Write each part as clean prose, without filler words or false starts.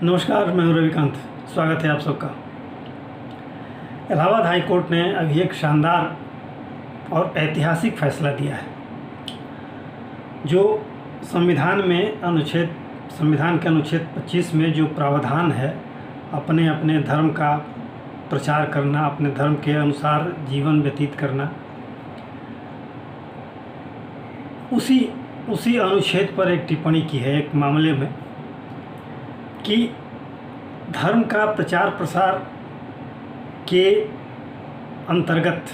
नमस्कार, मैं हूं रविकांत। स्वागत है आप सबका। इलाहाबाद हाई कोर्ट ने अभी एक शानदार और ऐतिहासिक फैसला दिया है। जो संविधान के अनुच्छेद 25 में जो प्रावधान है, अपने अपने धर्म का प्रचार करना, अपने धर्म के अनुसार जीवन व्यतीत करना, उसी अनुच्छेद पर एक टिप्पणी की है एक मामले में कि धर्म का प्रचार प्रसार के अंतर्गत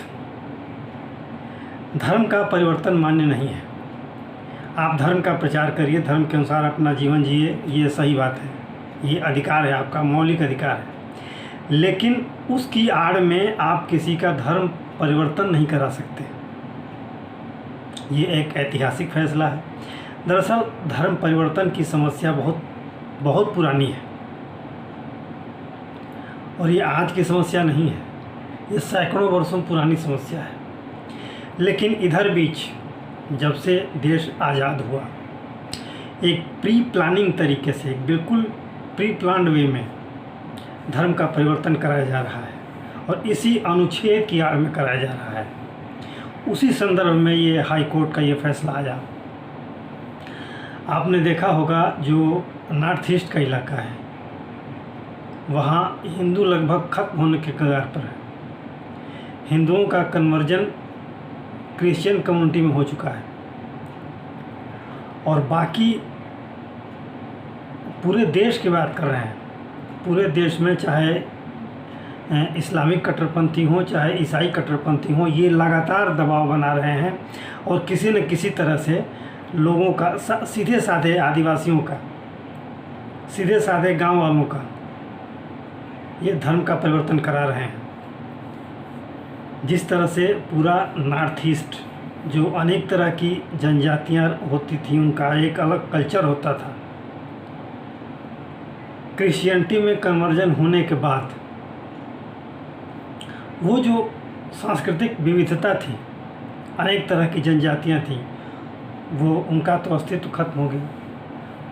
धर्म का परिवर्तन मान्य नहीं है। आप धर्म का प्रचार करिए, धर्म के अनुसार अपना जीवन जिए, ये सही बात है, ये अधिकार है, आपका मौलिक अधिकार है। लेकिन उसकी आड़ में आप किसी का धर्म परिवर्तन नहीं करा सकते। ये एक ऐतिहासिक फैसला है। दरअसल धर्म परिवर्तन की समस्या बहुत पुरानी है और ये आज की समस्या नहीं है, ये सैकड़ों वर्षों पुरानी समस्या है। लेकिन इधर बीच जब से देश आज़ाद हुआ, एक प्री प्लानिंग तरीके से, बिल्कुल प्री प्लान्ड वे में धर्म का परिवर्तन कराया जा रहा है और इसी अनुच्छेद की आड़ में कराया जा रहा है। उसी संदर्भ में ये हाई कोर्ट का ये फैसला आया। आपने देखा होगा जो नॉर्थ ईस्ट का इलाका है, वहाँ हिंदू लगभग खत्म होने के कगार पर है। हिंदुओं का कन्वर्जन क्रिश्चियन कम्युनिटी में हो चुका है और बाकी पूरे देश की बात कर रहे हैं। पूरे देश में चाहे इस्लामिक कट्टरपंथी हों, चाहे ईसाई कट्टरपंथी हों, ये लगातार दबाव बना रहे हैं और किसी न किसी तरह से लोगों का, सीधे साधे आदिवासियों का, सीधे साधे गांव वालों का ये धर्म का परिवर्तन करा रहे हैं। जिस तरह से पूरा नॉर्थ ईस्ट, जो अनेक तरह की जनजातियां होती थी, उनका एक अलग कल्चर होता था, क्रिश्चियनिटी में कन्वर्जन होने के बाद वो जो सांस्कृतिक विविधता थी, अनेक तरह की जनजातियां थीं, वो उनका तो अस्तित्व खत्म हो गया।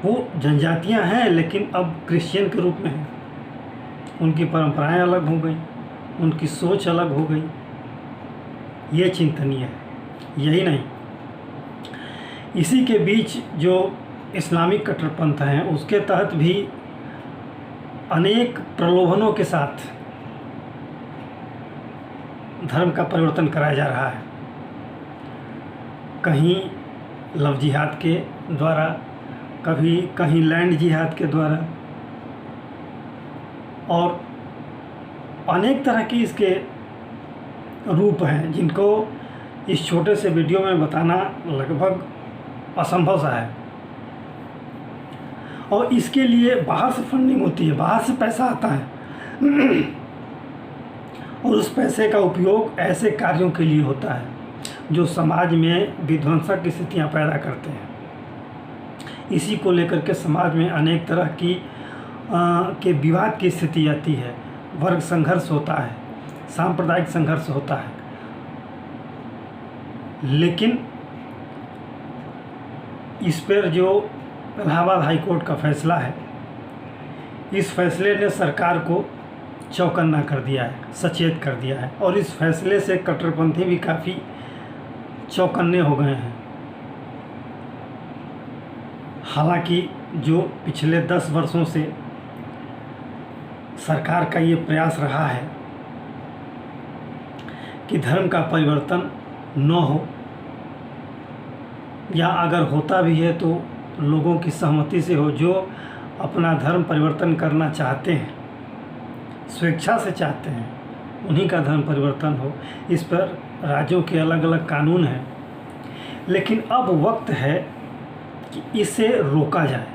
वो जनजातियां हैं लेकिन अब क्रिश्चियन के रूप में हैं। उनकी परंपराएं अलग हो गई, उनकी सोच अलग हो गई। ये चिंतनीय है। यही नहीं, इसी के बीच जो इस्लामिक कट्टरपंथ हैं, उसके तहत भी अनेक प्रलोभनों के साथ धर्म का परिवर्तन कराया जा रहा है। कहीं लव जिहाद के द्वारा, कहीं लैंड जिहाद के द्वारा, और अनेक तरह की इसके रूप हैं जिनको इस छोटे से वीडियो में बताना लगभग असंभव सा है। और इसके लिए बाहर से फंडिंग होती है, बाहर से पैसा आता है और उस पैसे का उपयोग ऐसे कार्यों के लिए होता है जो समाज में विध्वंसक की स्थितियाँ पैदा करते हैं। इसी को लेकर के समाज में अनेक तरह की के विवाद की स्थिति आती है, वर्ग संघर्ष होता है, सांप्रदायिक संघर्ष होता है। लेकिन इस पर जो इलाहाबाद हाई कोर्ट का फैसला है, इस फैसले ने सरकार को चौकन्ना कर दिया है, सचेत कर दिया है और इस फैसले से कट्टरपंथी भी काफ़ी चौकन्ने हो गए हैं। हालांकि जो पिछले 10 वर्षों से सरकार का ये प्रयास रहा है कि धर्म का परिवर्तन न हो, या अगर होता भी है तो लोगों की सहमति से हो। जो अपना धर्म परिवर्तन करना चाहते हैं, स्वेच्छा से चाहते हैं, उन्हीं का धर्म परिवर्तन हो। इस पर राज्यों के अलग अलग कानून हैं। लेकिन अब वक्त है कि इसे रोका जाए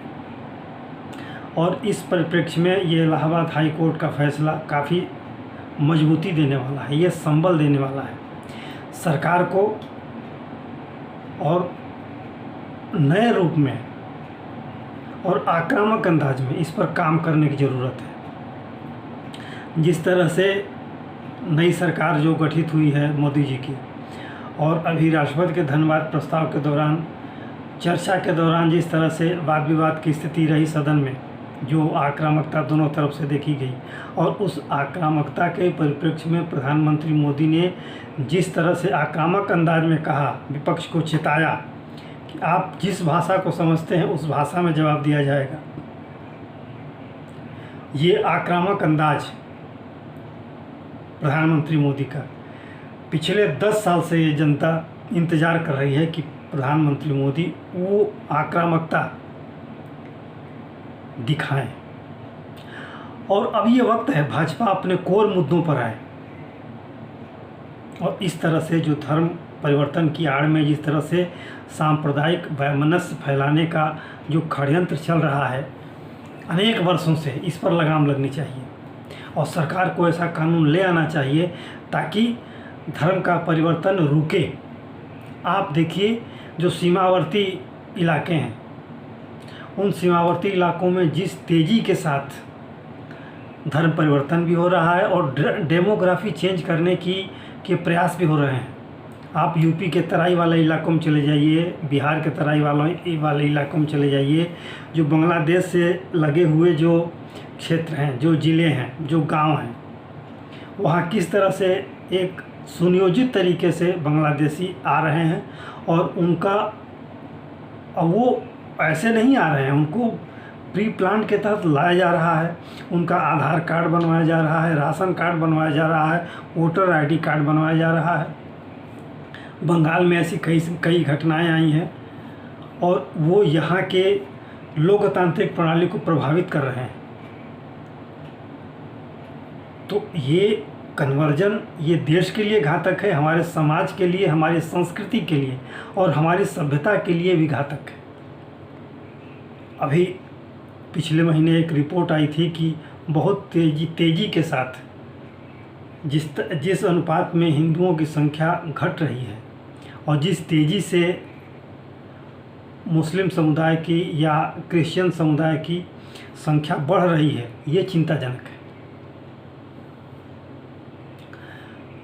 और इस परिप्रेक्ष्य में ये इलाहाबाद हाई कोर्ट का फैसला काफ़ी मजबूती देने वाला है, ये संबल देने वाला है सरकार को और नए रूप में और आक्रामक अंदाज में इस पर काम करने की ज़रूरत है। जिस तरह से नई सरकार जो गठित हुई है मोदी जी की, और अभी राष्ट्रपति के धन्यवाद प्रस्ताव के दौरान, चर्चा के दौरान जिस तरह से वाद विवाद की स्थिति रही सदन में, जो आक्रामकता दोनों तरफ से देखी गई, और उस आक्रामकता के परिप्रेक्ष्य में प्रधानमंत्री मोदी ने जिस तरह से आक्रामक अंदाज में कहा, विपक्ष को चेताया कि आप जिस भाषा को समझते हैं उस भाषा में जवाब दिया जाएगा। ये आक्रामक अंदाज प्रधानमंत्री मोदी का पिछले 10 साल से ये जनता इंतज़ार कर रही है कि प्रधानमंत्री मोदी वो आक्रामकता दिखाएं। और अब ये वक्त है भाजपा अपने कोर मुद्दों पर आए, और इस तरह से जो धर्म परिवर्तन की आड़ में जिस तरह से सांप्रदायिक वैमनस्य फैलाने का जो षड्यंत्र चल रहा है अनेक वर्षों से, इस पर लगाम लगनी चाहिए और सरकार को ऐसा कानून ले आना चाहिए ताकि धर्म का परिवर्तन रुके। आप देखिए जो सीमावर्ती इलाके हैं, उन सीमावर्ती इलाकों में जिस तेज़ी के साथ धर्म परिवर्तन भी हो रहा है और डेमोग्राफी चेंज करने के प्रयास भी हो रहे हैं। आप यूपी के तराई वाले इलाकों में चले जाइए, बिहार के तराई वाले इलाकों में चले जाइए, जो बांग्लादेश से लगे हुए जो क्षेत्र हैं, जो ज़िले हैं, जो गांव हैं, वहाँ किस तरह से एक सुनियोजित तरीके से बांग्लादेशी आ रहे हैं और उनका, अब वो ऐसे नहीं आ रहे हैं, उनको प्री प्लान के तहत लाया जा रहा है, उनका आधार कार्ड बनवाया जा रहा है, राशन कार्ड बनवाया जा रहा है, वोटर आईडी कार्ड बनवाया जा रहा है। बंगाल में ऐसी कई घटनाएं आई हैं और वो यहाँ के लोकतांत्रिक प्रणाली को प्रभावित कर रहे हैं। तो ये कन्वर्जन ये देश के लिए घातक है, हमारे समाज के लिए, हमारी संस्कृति के लिए और हमारी सभ्यता के लिए भी घातक है। अभी पिछले महीने एक रिपोर्ट आई थी कि बहुत तेज़ी के साथ जिस अनुपात में हिंदुओं की संख्या घट रही है और जिस तेज़ी से मुस्लिम समुदाय की या क्रिश्चियन समुदाय की संख्या बढ़ रही है, ये चिंताजनक है।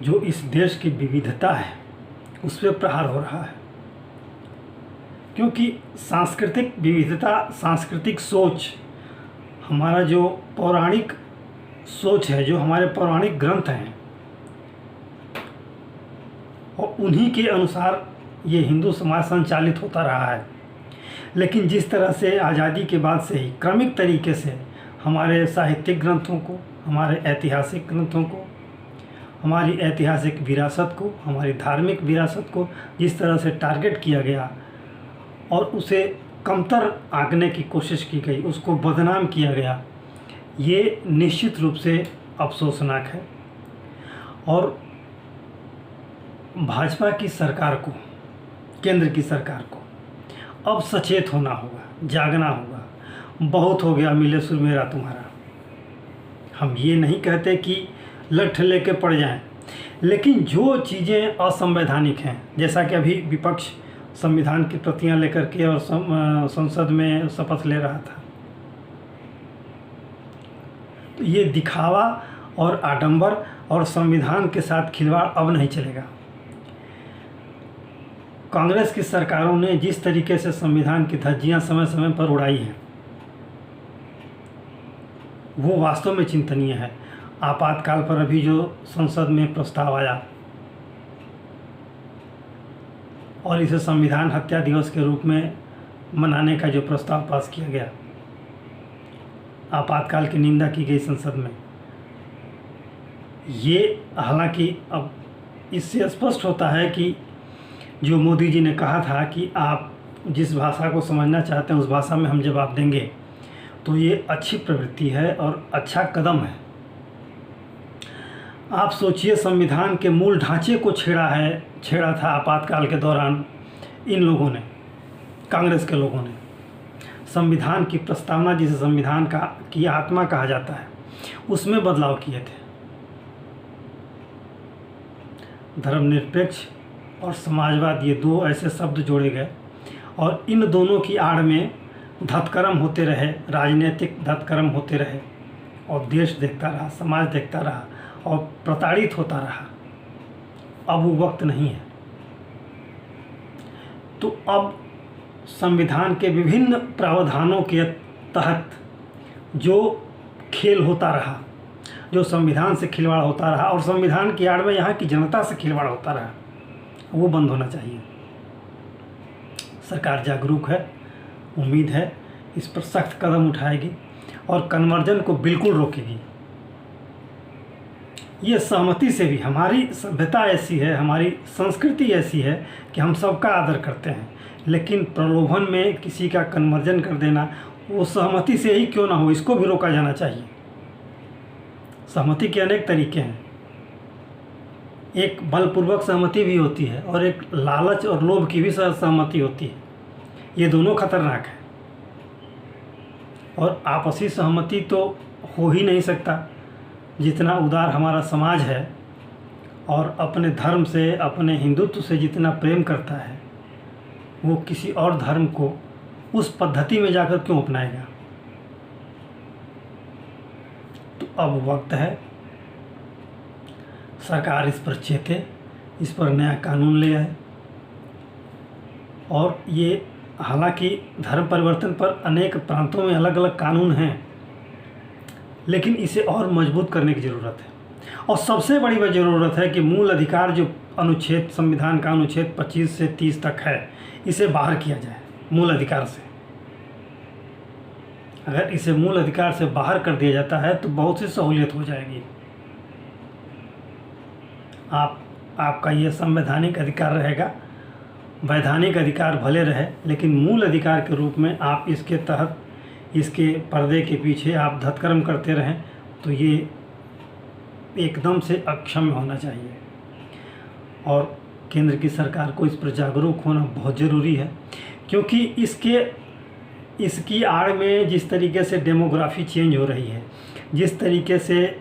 जो इस देश की विविधता है उस पर प्रहार हो रहा है, क्योंकि सांस्कृतिक विविधता, सांस्कृतिक सोच, हमारा जो पौराणिक सोच है, जो हमारे पौराणिक ग्रंथ हैं, और उन्हीं के अनुसार ये हिंदू समाज संचालित होता रहा है। लेकिन जिस तरह से आज़ादी के बाद से ही क्रमिक तरीके से हमारे साहित्यिक ग्रंथों को, हमारे ऐतिहासिक ग्रंथों को, हमारी ऐतिहासिक विरासत को, हमारी धार्मिक विरासत को जिस तरह से टारगेट किया गया और उसे कमतर आंकने की कोशिश की गई, उसको बदनाम किया गया, ये निश्चित रूप से अफसोसनाक है। और भाजपा की सरकार को, केंद्र की सरकार को अब सचेत होना होगा, जागना होगा। बहुत हो गया मिले सुर मेरा तुम्हारा। हम ये नहीं कहते कि लठ लेके पड़ जाएं, लेकिन जो चीज़ें असंवैधानिक हैं, जैसा कि अभी विपक्ष संविधान की प्रतियां लेकर के और संसद में शपथ ले रहा था, तो ये दिखावा और आडंबर और संविधान के साथ खिलवाड़ अब नहीं चलेगा। कांग्रेस की सरकारों ने जिस तरीके से संविधान की धज्जियां समय समय पर उड़ाई हैं, वो वास्तव में चिंतनीय है। आपातकाल पर अभी जो संसद में प्रस्ताव आया और इसे संविधान हत्या दिवस के रूप में मनाने का जो प्रस्ताव पास किया गया, आपातकाल की निंदा की गई संसद में, ये हालांकि अब इससे स्पष्ट होता है कि जो मोदी जी ने कहा था कि आप जिस भाषा को समझना चाहते हैं उस भाषा में हम जवाब देंगे, तो ये अच्छी प्रवृत्ति है और अच्छा कदम है। आप सोचिए, संविधान के मूल ढांचे को छेड़ा था आपातकाल के दौरान इन लोगों ने, कांग्रेस के लोगों ने। संविधान की प्रस्तावना, जिसे संविधान की आत्मा कहा जाता है, उसमें बदलाव किए थे। धर्मनिरपेक्ष और समाजवाद, ये दो ऐसे शब्द जोड़े गए और इन दोनों की आड़ में धतकर्म होते रहे, राजनीतिक धतकर्म होते रहे और देश देखता रहा, समाज देखता रहा और प्रताड़ित होता रहा। अब वो वक्त नहीं है। तो अब संविधान के विभिन्न प्रावधानों के तहत जो खेल होता रहा, जो संविधान से खिलवाड़ होता रहा और संविधान की आड़ में यहाँ की जनता से खिलवाड़ होता रहा, वो बंद होना चाहिए। सरकार जागरूक है, उम्मीद है इस पर सख्त कदम उठाएगी और कन्वर्जन को बिल्कुल रोकेगी। ये सहमति से भी, हमारी सभ्यता ऐसी है, हमारी संस्कृति ऐसी है कि हम सबका आदर करते हैं, लेकिन प्रलोभन में किसी का कन्वर्जन कर देना, वो सहमति से ही क्यों ना हो, इसको भी रोका जाना चाहिए। सहमति के अनेक तरीके हैं, एक बलपूर्वक सहमति भी होती है और एक लालच और लोभ की भी सहमति होती है। ये दोनों खतरनाक है और आपसी सहमति तो हो ही नहीं सकता। जितना उदार हमारा समाज है और अपने धर्म से, अपने हिंदुत्व से जितना प्रेम करता है, वो किसी और धर्म को उस पद्धति में जाकर क्यों अपनाएगा। तो अब वक्त है सरकार इस पर चेते, इस पर नया कानून ले आए। और ये हालांकि धर्म परिवर्तन पर अनेक प्रांतों में अलग अलग कानून हैं, लेकिन इसे और मजबूत करने की ज़रूरत है। और सबसे बड़ी वह ज़रूरत है कि मूल अधिकार जो अनुच्छेद, संविधान का अनुच्छेद 25 से 30 तक है, इसे बाहर किया जाए मूल अधिकार से। अगर इसे मूल अधिकार से बाहर कर दिया जाता है तो बहुत सी सहूलियत हो जाएगी। आपका ये संवैधानिक अधिकार रहेगा, वैधानिक अधिकार भले रहे, लेकिन मूल अधिकार के रूप में आप इसके तहत, इसके पर्दे के पीछे आप धतकर्म करते रहें, तो ये एकदम से अक्षम्य होना चाहिए। और केंद्र की सरकार को इस पर जागरूक होना बहुत ज़रूरी है, क्योंकि इसकी आड़ में जिस तरीके से डेमोग्राफी चेंज हो रही है, जिस तरीके से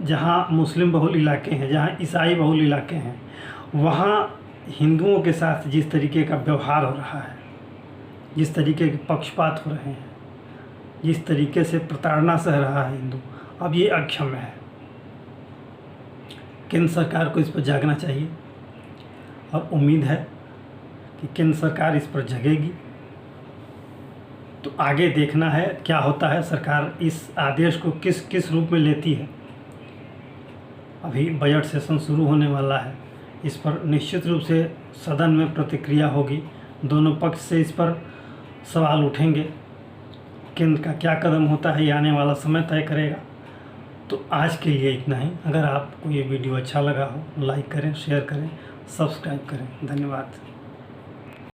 जहाँ मुस्लिम बहुल इलाके हैं, जहाँ ईसाई बहुल इलाके हैं, वहाँ हिंदुओं के साथ जिस तरीके का व्यवहार हो रहा है, जिस तरीके के पक्षपात हो रहे हैं, जिस तरीके से प्रताड़ना सह रहा है हिंदू, अब ये अक्षम्य है। केंद्र सरकार को इस पर जागना चाहिए और उम्मीद है कि केंद्र सरकार इस पर जगेगी। तो आगे देखना है क्या होता है, सरकार इस आदेश को किस किस रूप में लेती है। अभी बजट सेशन शुरू होने वाला है, इस पर निश्चित रूप से सदन में प्रतिक्रिया होगी, दोनों पक्ष से इस पर सवाल उठेंगे। केंद्र का क्या कदम होता है ये आने वाला समय तय करेगा। तो आज के लिए इतना ही। अगर आपको ये वीडियो अच्छा लगा हो, लाइक करें, शेयर करें, सब्सक्राइब करें। धन्यवाद।